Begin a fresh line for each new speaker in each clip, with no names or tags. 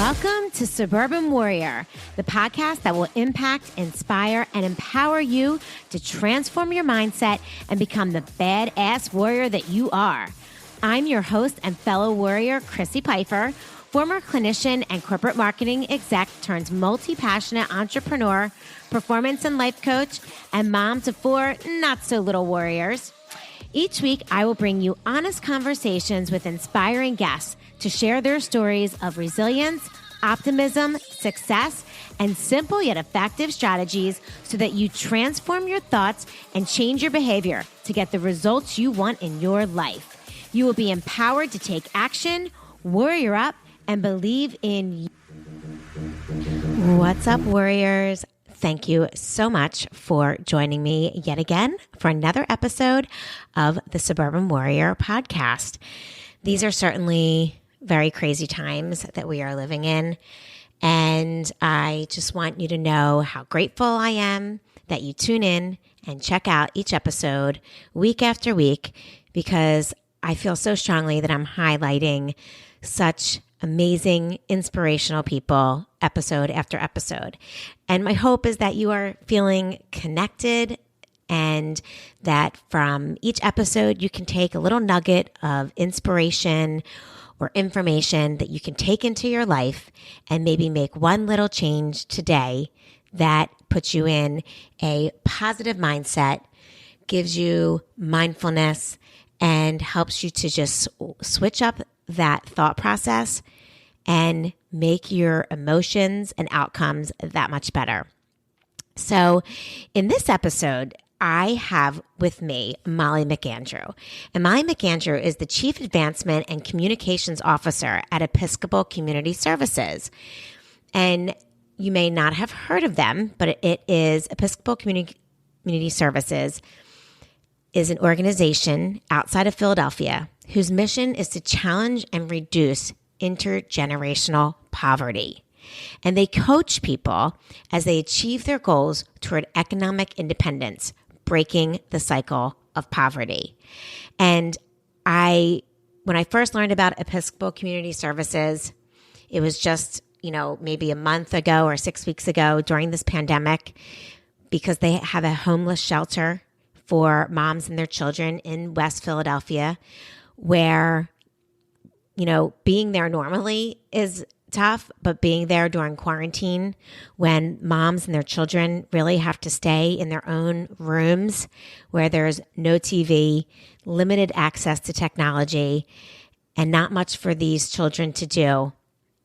Welcome to Suburban Warrior, the podcast that will impact, inspire, and empower you to transform your mindset and become the badass warrior that you are. I'm your host and fellow warrior, Chrissy Pfeiffer, former clinician and corporate marketing exec turned multi-passionate entrepreneur, performance and life coach, and mom to 4 not-so-little warriors. Each week, I will bring you honest conversations with inspiring guests to share their stories of resilience, optimism, success, and simple yet effective strategies so that you transform your thoughts and change your behavior to get the results you want in your life. You will be empowered to take action, warrior up, and believe in you. What's up, warriors? Thank you so much for joining me yet again for another episode of the Suburban Warrior podcast. These are certainly very crazy times that we are living in, and I just want you to know how grateful I am that you tune in and check out each episode week after week, because I feel so strongly that I'm highlighting such amazing, inspirational people episode after episode. And my hope is that you are feeling connected and that from each episode you can take a little nugget of inspiration or information that you can take into your life and maybe make one little change today that puts you in a positive mindset, gives you mindfulness, and helps you to just switch up that thought process and make your emotions and outcomes that much better. So in this episode, I have with me Molly McAndrew. And Molly McAndrew is the Chief Advancement and Communications Officer at Episcopal Community Services. And you may not have heard of them, but it is Episcopal Community Services is an organization outside of Philadelphia whose mission is to challenge and reduce intergenerational poverty. And they coach people as they achieve their goals toward economic independence, breaking the cycle of poverty. And when I first learned about Episcopal Community Services, it was just, maybe a month ago or 6 weeks ago during this pandemic, because they have a homeless shelter for moms and their children in West Philadelphia, where, being there normally is tough, but being there during quarantine when moms and their children really have to stay in their own rooms where there's no TV, limited access to technology, and not much for these children to do,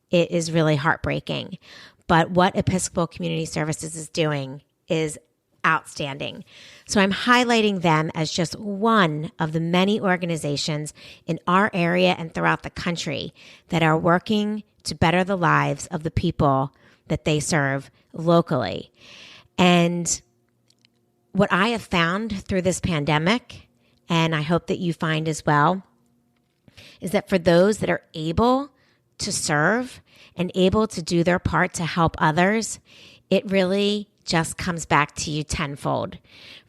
it is really heartbreaking. But what Episcopal Community Services is doing is outstanding. So I'm highlighting them as just one of the many organizations in our area and throughout the country that are working to better the lives of the people that they serve locally. And what I have found through this pandemic, and I hope that you find as well, is that for those that are able to serve and able to do their part to help others, it really just comes back to you tenfold,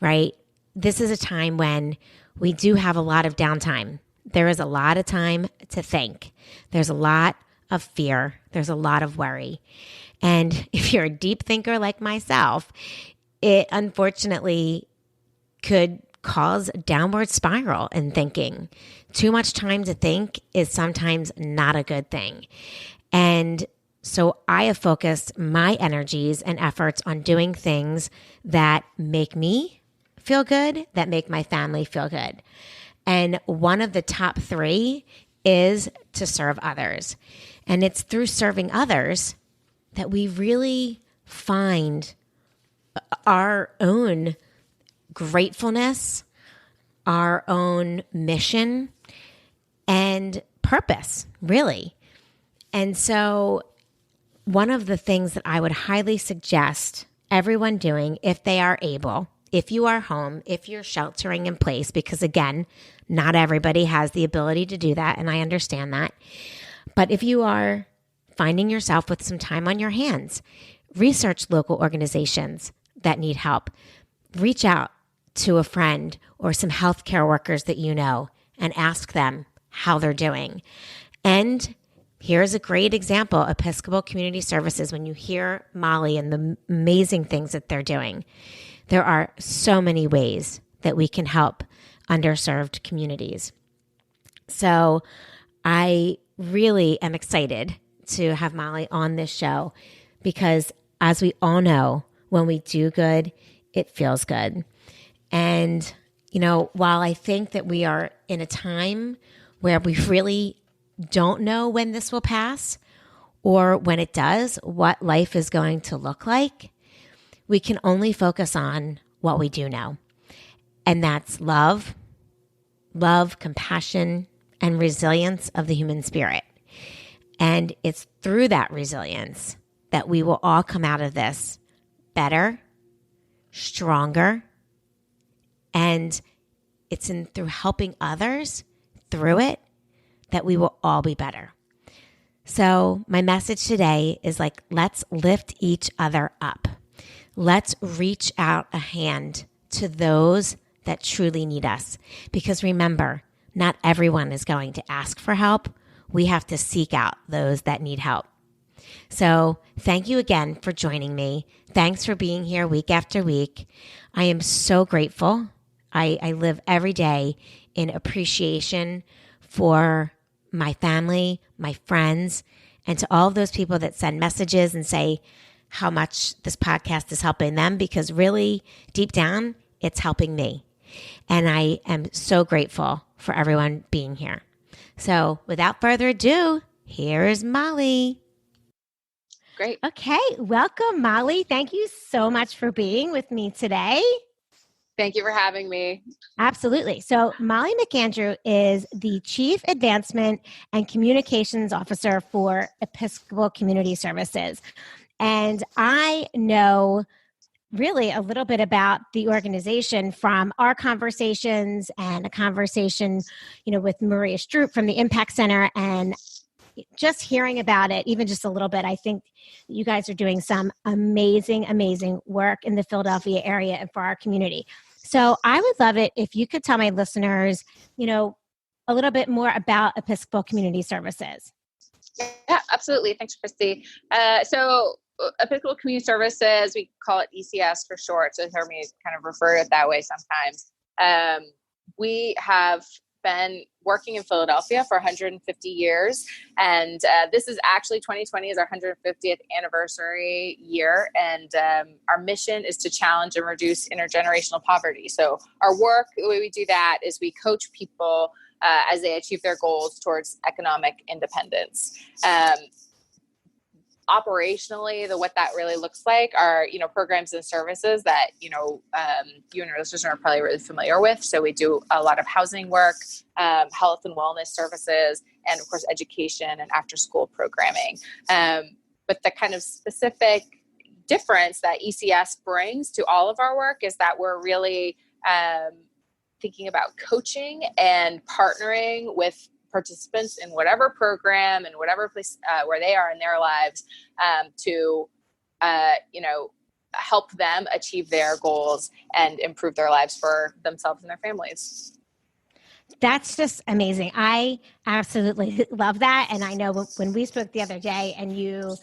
right? This is a time when we do have a lot of downtime. There is a lot of time to think. There's a lot of fear. There's a lot of worry. And if you're a deep thinker like myself, it unfortunately could cause a downward spiral in thinking. Too much time to think is sometimes not a good thing. And so I have focused my energies and efforts on doing things that make me feel good, that make my family feel good. And one of the top 3 is to serve others. And it's through serving others that we really find our own gratefulness, our own mission, and purpose, really. And so one of the things that I would highly suggest everyone doing, if they are able, if you are home, if you're sheltering in place, because again, not everybody has the ability to do that, and I understand that. But if you are finding yourself with some time on your hands, research local organizations that need help. Reach out to a friend or some healthcare workers that you know and ask them how they're doing. And Here's a great example, Episcopal Community Services. When you hear Molly and the amazing things that they're doing, there are so many ways that we can help underserved communities. So I really am excited to have Molly on this show because, as we all know, when we do good, it feels good. And, while I think that we are in a time where we really don't know when this will pass or when it does, what life is going to look like, we can only focus on what we do know. And that's love, compassion, and resilience of the human spirit. And it's through that resilience that we will all come out of this better, stronger, and it's through helping others through it that we will all be better. So my message today is let's lift each other up. Let's reach out a hand to those that truly need us. Because remember, not everyone is going to ask for help. We have to seek out those that need help. So thank you again for joining me. Thanks for being here week after week. I am so grateful. I live every day in appreciation for my family, my friends, and to all of those people that send messages and say how much this podcast is helping them, because really, deep down, it's helping me. And I am so grateful for everyone being here. So without further ado, here's Molly.
Great.
Okay. Welcome, Molly. Thank you so much for being with me today.
Thank you for having me.
Absolutely. So Molly McAndrew is the Chief Advancement and Communications Officer for Episcopal Community Services. And I know really a little bit about the organization from our conversations and a conversation, with Maria Stroop from the Impact Center, and just hearing about it, even just a little bit. I think you guys are doing some amazing, amazing work in the Philadelphia area and for our community. So I would love it if you could tell my listeners, a little bit more about Episcopal Community Services.
Yeah, absolutely. Thanks, Christy. So Episcopal Community Services, we call it ECS for short. So you hear me kind of refer to it that way sometimes. We have been working in Philadelphia for 150 years. And this is actually 2020 is our 150th anniversary year. And our mission is to challenge and reduce intergenerational poverty. So our work, the way we do that is we coach people as they achieve their goals towards economic independence. Operationally, what that really looks like are, programs and services that, you and your listeners are probably really familiar with. So we do a lot of housing work, health and wellness services, and of course, education and after school programming. But the kind of specific difference that ECS brings to all of our work is that we're really thinking about coaching and partnering with participants in whatever program and whatever place where they are in their lives to help them achieve their goals and improve their lives for themselves and their families.
That's just amazing. I absolutely love that. And I know when we spoke the other day and you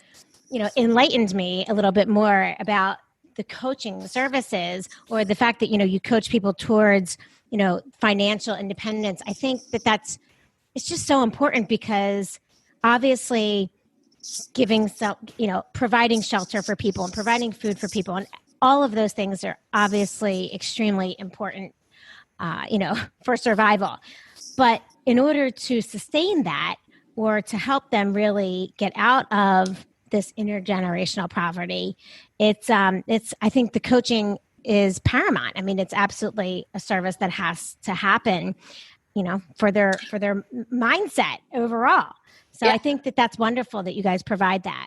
enlightened me a little bit more about the coaching services, or the fact that, you coach people towards, financial independence. I think that's it's just so important, because obviously providing shelter for people and providing food for people and all of those things are obviously extremely important, for survival. But in order to sustain that, or to help them really get out of this intergenerational poverty, I think the coaching is paramount. I mean, it's absolutely a service that has to happen, for their mindset overall. So yeah. I think that's wonderful that you guys provide that.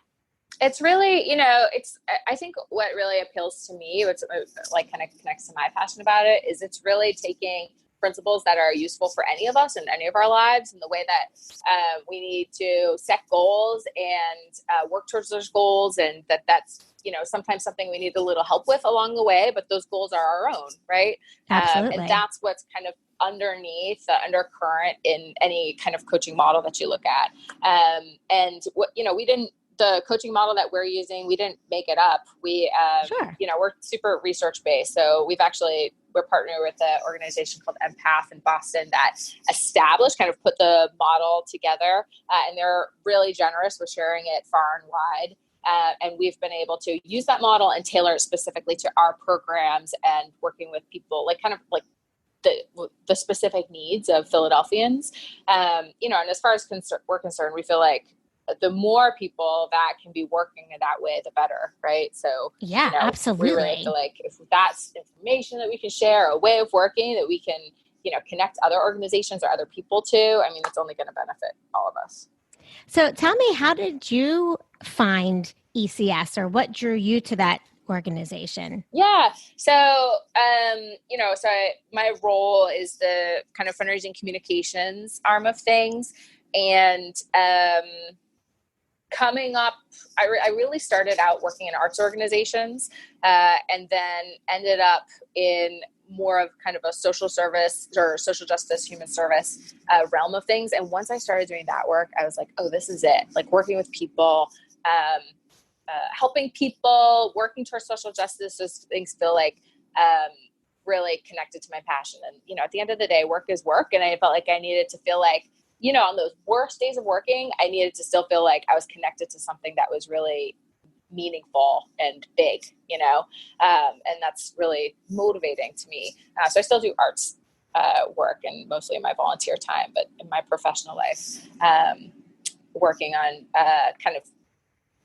It's really, I think what really appeals to me, what's kind of connects to my passion about it, is it's really taking principles that are useful for any of us in any of our lives, and the way that we need to set goals and work towards those goals, and that's sometimes something we need a little help with along the way, but those goals are our own, right?
Absolutely.
And that's what's kind of underneath the undercurrent in any kind of coaching model that you look at. And what, the coaching model that we're using, we didn't make it up.
Sure.
We're super research based. So we're partnering with an organization called Empath in Boston that put the model together. And they're really generous with sharing it far and wide. And we've been able to use that model and tailor it specifically to our programs and working with people, the specific needs of Philadelphians. And as far as we're concerned, we feel like the more people that can be working in that way, the better, right? So
yeah, absolutely.
We really feel like if that's information that we can share, a way of working that we can, connect other organizations or other people to, I mean, it's only going to benefit all of us.
So tell me, how did you find ECS, or what drew you to that organization?
Yeah. So, my role is the kind of fundraising communications arm of things. And, coming up, I really started out working in arts organizations, and then ended up in more of kind of a social service or social justice, human service realm of things. And once I started doing that work, I was like, oh, this is it. Like working with people, helping people, working towards social justice, those things feel like really connected to my passion. And, at the end of the day, work is work. And I felt like I needed to feel like, on those worst days of working, I needed to still feel like I was connected to something that was really meaningful and big, and that's really motivating to me. So I still do arts work, and mostly in my volunteer time, but in my professional life, working on kind of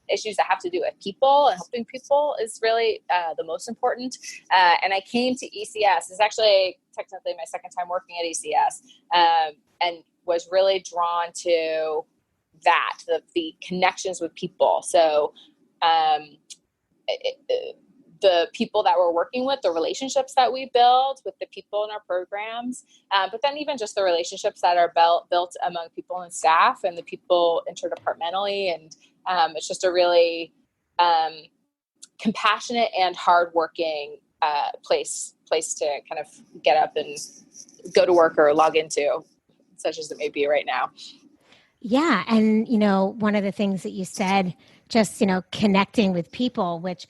issues that have to do with people and helping people is really the most important. And I came to ECS. It's actually technically my second time working at ECS, and was really drawn to that, the connections with people. So the people that we're working with, the relationships that we build with the people in our programs, but then even just the relationships that are built among people and staff and the people interdepartmentally. And it's just a really compassionate and hardworking place to kind of get up and go to work or log into, such as it may be right now.
Yeah. And, one of the things that you said, just, connecting with people, which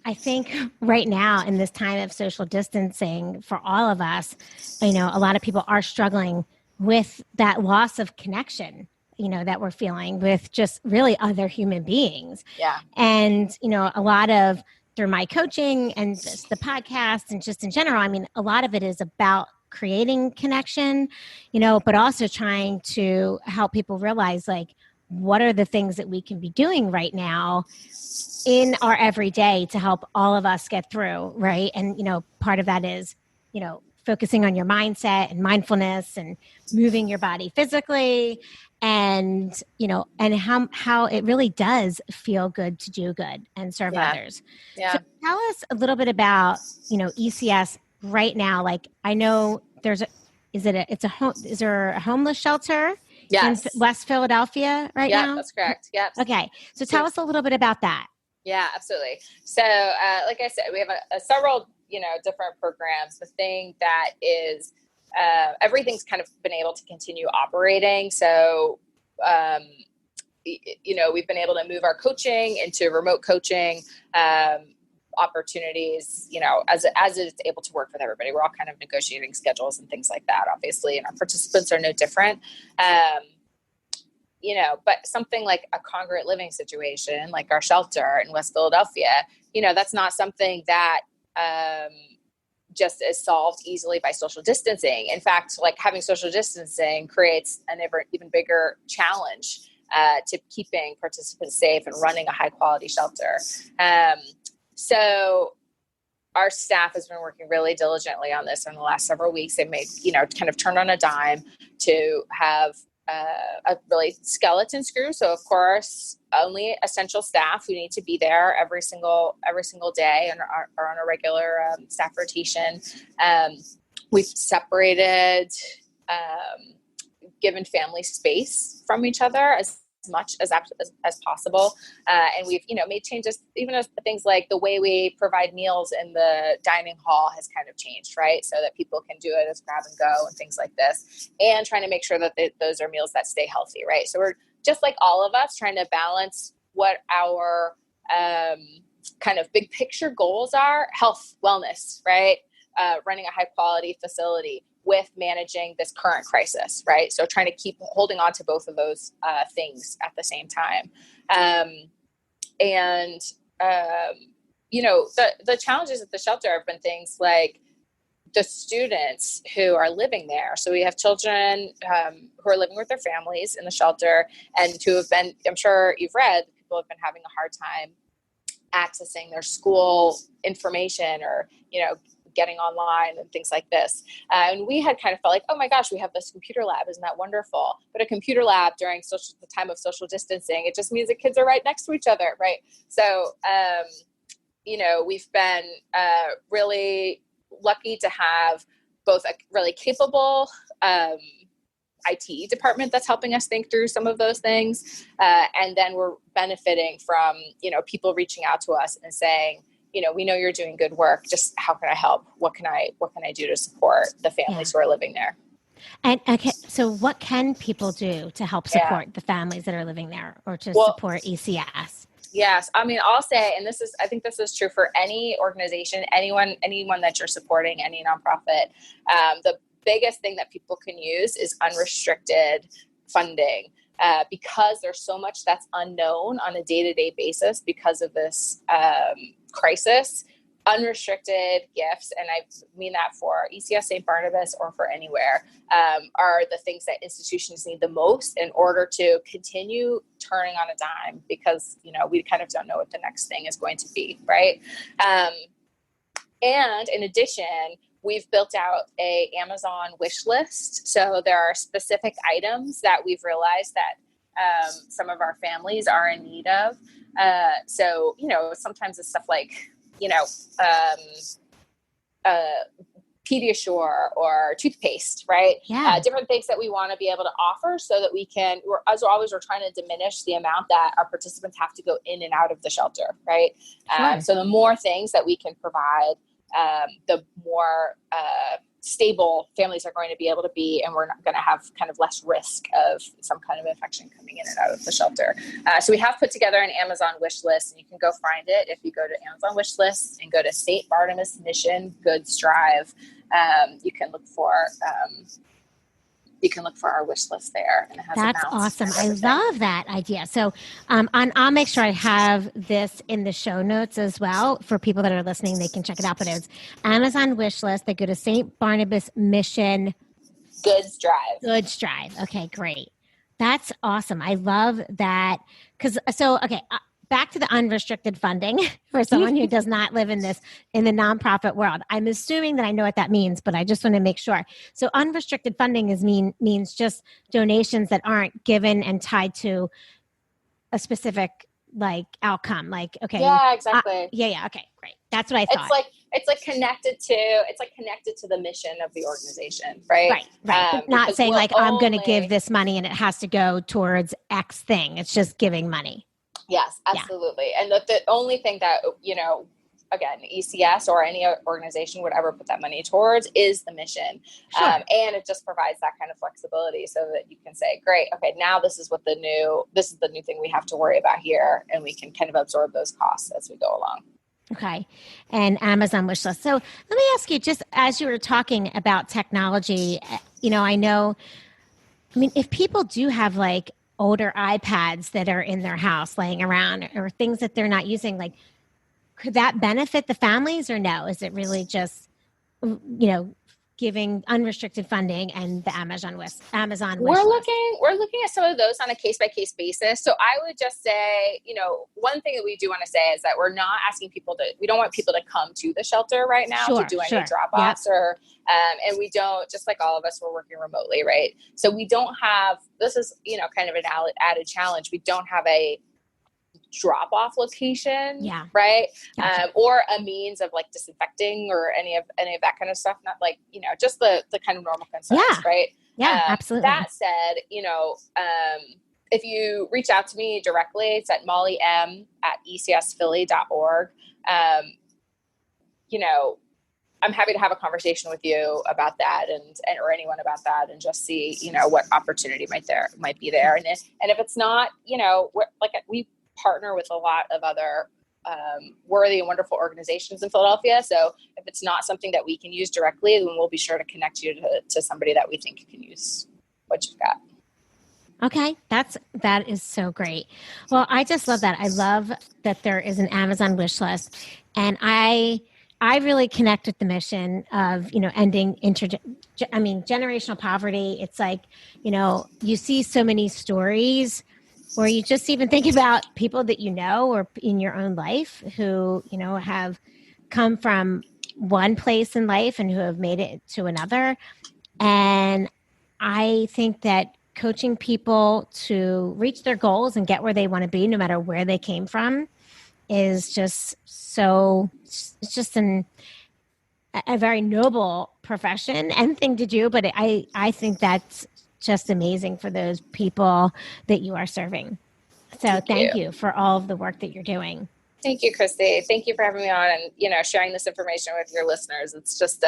I think right now in this time of social distancing for all of us, a lot of people are struggling with that loss of connection, that we're feeling with just really other human beings.
Yeah.
And, a lot of through my coaching and just the podcast and just in general, I mean, a lot of it is about creating connection, but also trying to help people realize, like, what are the things that we can be doing right now in our everyday to help all of us get through, right? And, part of that is, focusing on your mindset and mindfulness and moving your body physically, and, and how it really does feel good to do good and serve others.
Yeah.
So tell us a little bit about, ECS right now. Like, I know is there a homeless shelter in West Philadelphia right now?
Yeah, that's correct. Yep.
Okay. So tell us a little bit about that.
Yeah, absolutely. So, like I said, we have several, different programs. The thing that is, everything's kind of been able to continue operating. So, we've been able to move our coaching into remote coaching, opportunities, as it's able to work with everybody. We're all kind of negotiating schedules and things like that, obviously, and our participants are no different. But something like a congregate living situation, like our shelter in West Philadelphia, that's not something that just is solved easily by social distancing. In fact, like having social distancing creates an even bigger challenge to keeping participants safe and running a high quality shelter. So our staff has been working really diligently on this in the last several weeks. They made, kind of turned on a dime to have a really skeleton crew. So of course, only essential staff who need to be there every single day and are on a regular staff rotation. We've separated, given family space from each other as much as possible. And we've, made changes, even as things like the way we provide meals in the dining hall has kind of changed, right? So that people can do it as grab and go and things like this, and trying to make sure that those are meals that stay healthy, right? So we're just like all of us trying to balance what our kind of big picture goals are: health, wellness, right? Running a high quality facility with managing this current crisis, right? So trying to keep holding on to both of those things at the same time. The challenges at the shelter have been things like the students who are living there. So we have children who are living with their families in the shelter, and who have been, I'm sure you've read, people have been having a hard time accessing their school information, or, getting online and things like this. And we had kind of felt like, oh my gosh, we have this computer lab. Isn't that wonderful? But a computer lab during the time of social distancing, it just means that kids are right next to each other, right? So, we've been really lucky to have both a really capable IT department that's helping us think through some of those things. And then we're benefiting from, people reaching out to us and saying, we know you're doing good work. Just how can I help? What can I do to support the families who are living there?
And okay, so what can people do to help support the families that are living there, or to support ECS?
Yes. I mean, I'll say, and I think this is true for any organization, anyone that you're supporting, any nonprofit. The biggest thing that people can use is unrestricted funding. Because there's so much that's unknown on a day-to-day basis because of this crisis. Unrestricted gifts, and I mean that for ECS St. Barnabas or for anywhere, are the things that institutions need the most in order to continue turning on a dime, because, we kind of don't know what the next thing is going to be, right? And in addition, we've built out a Amazon wish list. So there are specific items that we've realized that some of our families are in need of. So, sometimes it's stuff like, Pediasure or toothpaste, right?
Yeah.
Different things that we want to be able to offer, so that as always, we're trying to diminish the amount that our participants have to go in and out of the shelter, right?
Sure.
So the more things that we can provide, the more stable families are going to be able to be, and we're not going to have kind of less risk of some kind of infection coming in and out of the shelter. So we have put together an Amazon wish list, and you can go find it if you go to Amazon wish list and go to St. Barnabas Mission Goods Drive. You can look for our wish list there, and it has
That's awesome. I love that idea. So I'll make sure I have this in the show notes as well for people that are listening. They can check it out. But it's Amazon wish list. They go to St. Barnabas Mission
Goods Drive.
Okay, great. That's awesome. I love that. Back to the unrestricted funding for someone who does not live in the nonprofit world. I'm assuming that I know what that means, but I just want to make sure. So unrestricted funding means just donations that aren't given and tied to a specific outcome. Okay.
Yeah, exactly.
Okay, great. That's what I thought.
It's connected to the mission of the organization, right?
Right. Not saying I'm going to give this money and it has to go towards X thing. It's just giving money.
Yes, absolutely. Yeah. And the only thing that, again, ECS or any organization would ever put that money towards is the mission.
Sure.
And it just provides that kind of flexibility so that you can say, great, okay, now this is the new thing we have to worry about here. And we can kind of absorb those costs as we go along.
Okay. And Amazon wish list. So let me ask you, just as you were talking about technology, if people do have older iPads that are in their house laying around, or things that they're not using, could that benefit the families, or no? Is it really just, giving unrestricted funding and the Amazon wish
We're looking at some of those on a case-by-case basis. So I would just say, one thing that we do want to say is that we're not asking we don't want people to come to the shelter right now to do any drop-offs and we don't, just like all of us, we're working remotely, right? So we don't have, this is, kind of an added challenge. We don't have a drop-off location, right? Gotcha. Or a means of disinfecting or any of that kind of stuff. Not just the kind of normal concerns, right?
Yeah, absolutely.
That said, if you reach out to me directly, it's at mollym@ecsphilly.org. I'm happy to have a conversation with you about that or anyone about that, and just see, what opportunity might be there. And if it's not, we partner with a lot of other worthy and wonderful organizations in Philadelphia. So if it's not something that we can use directly, then we'll be sure to connect you to somebody that we think can use what you've got.
Okay. That is so great. Well, I just love that. I love that there is an Amazon wish list, and I really connect with the mission of, ending generational poverty. It's like, you see so many stories, or you just even think about people that or in your own life who, have come from one place in life and who have made it to another. And I think that coaching people to reach their goals and get where they want to be, no matter where they came from, is just it's just a very noble profession and thing to do. But I think that's just amazing for those people that you are serving. So thank you for all of the work that you're doing.
Thank you, Christy. Thank you for having me on and, sharing this information with your listeners. It's just,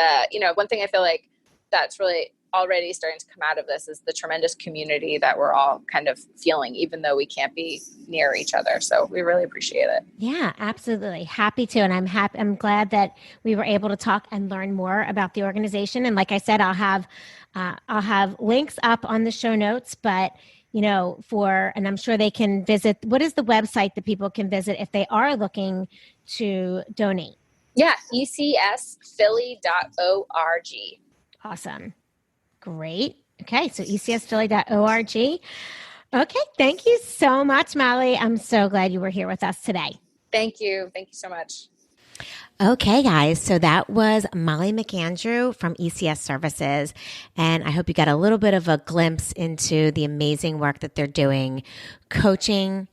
one thing I feel like that's really already starting to come out of this is the tremendous community that we're all kind of feeling, even though we can't be near each other. So we really appreciate it.
Yeah, absolutely. Happy to. And I'm glad that we were able to talk and learn more about the organization. And like I said, I'll have links up on the show notes, but and I'm sure they can visit. What is the website that people can visit if they are looking to donate?
Yeah. ecsphilly.org.
Awesome. Great. Okay. So ecsphilly.org. Okay. Thank you so much, Molly. I'm so glad you were here with us today.
Thank you. Thank you so much.
Okay, guys. So that was Molly McAndrew from ECS Services. And I hope you got a little bit of a glimpse into the amazing work that they're doing, coaching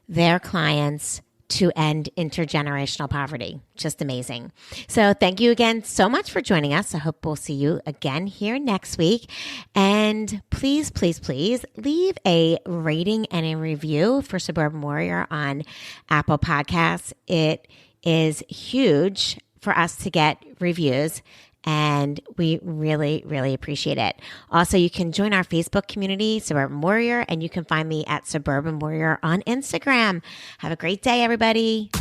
their clients to end intergenerational poverty. Just amazing. So thank you again so much for joining us. I hope we'll see you again here next week. And please, please, please leave a rating and a review for Suburban Warrior on Apple Podcasts. It is huge for us to get reviews, and we really, really appreciate it. Also, you can join our Facebook community, Suburban Warrior, and you can find me at Suburban Warrior on Instagram. Have a great day, everybody.